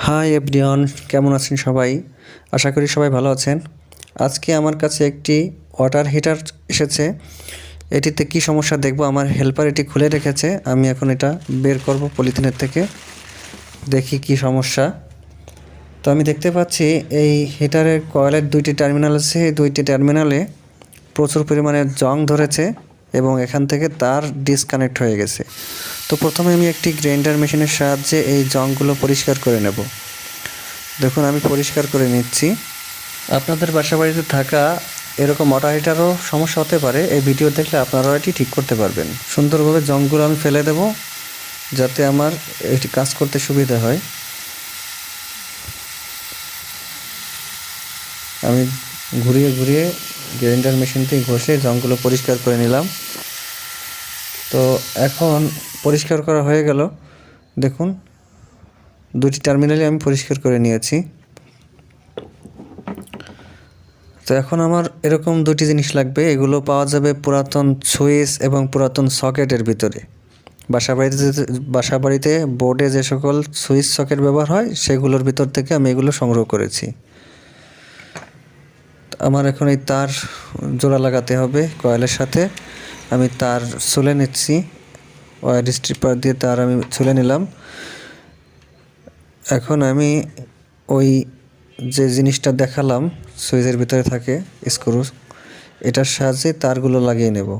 Hi everyone, কেমন আছেন সবাই? আশা করি সবাই ভালো আছেন। আজকে আমার কাছে একটি ওয়াটার হিটার এসেছে। এটিতে কি সমস্যা দেখব। আমার হেল্পার এটি খুলে রেখেছে, আমি এখন এটা বের করব পলিথিনের থেকে, দেখি কি সমস্যা। তো আমি দেখতে পাচ্ছি এই হিটারের কয়েলের দুইটি টার্মিনাল আছে, এই দুইটি টার্মিনালে প্রচুর পরিমাণে জং ধরেছে এবং এখান থেকে তার ডিসকানেক্ট হয়ে গেছে। তো প্রথমে আমি একটি গ্রাইন্ডার মেশিনের সাহায্যে এই জংগুলো পরিষ্কার করে নেব। দেখুন আমি পরিষ্কার করে নিচ্ছি। আপনাদের বাসাবাড়িতে থাকা এরকম ওয়াটার হিটারও সমস্যা হতে পারে, এই ভিডিও দেখলে আপনারাও এটি ঠিক করতে পারবেন। সুন্দরভাবে জংগুলো আমি ফেলে দেব যাতে আমার এটি কাজ করতে সুবিধা হয়। আমি ঘুরিয়ে ঘুরিয়ে গ্রাইন্ডার মেশিন থেকে ঘষে জংগুলো পরিষ্কার করে নিলাম। তো এখন পরিষ্কার করা হয়ে গেল। দেখুন দুটি টার্মিনালই আমি পরিষ্কার করে নিয়েছি। তো এখন আমার এরকম দুটি জিনিস লাগবে, এগুলো পাওয়া যাবে পুরাতন সুইচ এবং পুরাতন সকেটের ভিতরে। বাসাবাড়িতে বোর্ডে যে সকল সুইচ সকেট ব্যবহার হয় সেগুলোর ভিতর থেকে আমি এগুলো সংগ্রহ করেছি। আমার এখন এই তার জোড়া লাগাতে হবে কয়েলের সাথে। আমি তার ছুলে নিচ্ছি, ওয়্যার স্ট্রিপার দিয়ে তার আমি ছুলে নিলাম। এখন আমি ওই যে জিনিসটা দেখালাম সুইচের ভিতরে থাকে স্ক্রু, এটার সাহায্যে তারগুলো লাগিয়ে নেব।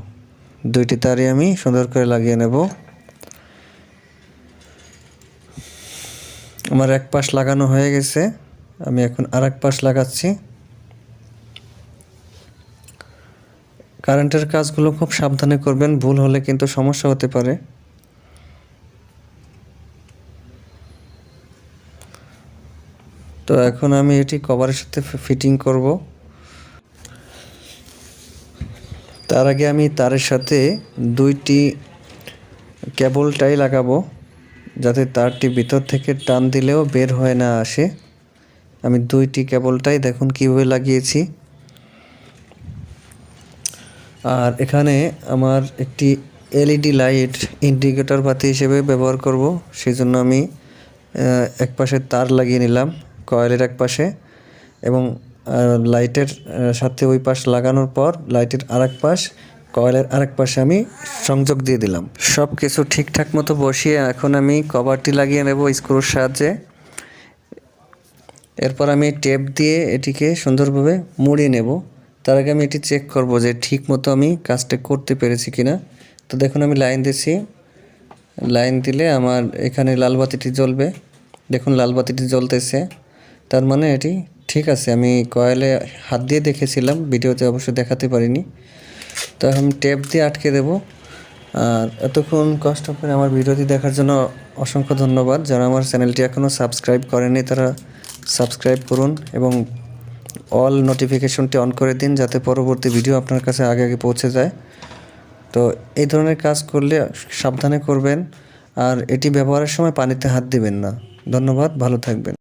দুইটি তারই আমি সুন্দর করে লাগিয়ে নেব। আমার এক পাশ লাগানো হয়ে গেছে, আমি এখন আর এক পাশ লাগাচ্ছি। কারেন্টের কাজগুলো খুব সাবধানে করবেন, ভুল হলে কিন্তু সমস্যা হতে পারে। তো এখন আমি এটি কভারের সাথে ফিটিং করব। তার আগে আমি তারের সাথে দুইটি কেবল টাই লাগাবো যাতে তারটি ভিতর থেকে টান দিলেও বের হয়ে না আসে। আমি দুইটি কেবল টাই দেখুন কীভাবে লাগিয়েছি। আর এখানে আমার একটি এলইডি লাইট ইন্ডিকেটর বাতি হিসেবে ব্যবহার করব, সেই জন্য আমি এক পাশে তার লাগিয়ে নিলাম কয়েলের এক পাশে, এবং লাইটের সাথে ওই পাশ লাগানোর পর লাইটের আরেক পাশ কয়েলের আরেক পাশে আমি সংযোগ দিয়ে দিলাম। সব কিছু ঠিকঠাক মতো বসিয়ে এখন আমি কভারটি লাগিয়ে নেব স্ক্রুর সাহায্যে। এরপর আমি টেপ দিয়ে এটিকে সুন্দরভাবে মুড়িয়ে নেব। তার আগে আমি এটি চেক করব যে ঠিক মতো আমি কাজটা করতে পেরেছি কিনা। তো দেখুন আমি লাইন দিচ্ছি, লাইন দিলে আমার এখানে লাল বাতিটি জ্বলবে। দেখুন লাল বাতিটি জ্বলতেছে, তার মানে এটি ঠিক আছে। আমি কয়েলে হাত দিয়ে দেখেছিলাম, ভিডিওতে অবশ্য দেখাতে পারিনি। তো আমি টেপ দিয়ে আটকে দেব। আর এতক্ষণ কষ্ট করে আমার ভিডিওটি দেখার জন্য অসংখ্য ধন্যবাদ। যারা আমার চ্যানেলটি এখনও সাবস্ক্রাইব করেনি তারা সাবস্ক্রাইব করুন এবং অল নোটিফিকেশনটি অন করে দিন যাতে পরবর্তী ভিডিও আপনার কাছে আগে আগে পৌঁছে যায়। তো এই ধরনের কাজ করলে সাবধানে করবেন, আর এটি ব্যবহারের সময় পানিতে হাত দিবেন না। ধন্যবাদ, ভালো থাকবেন।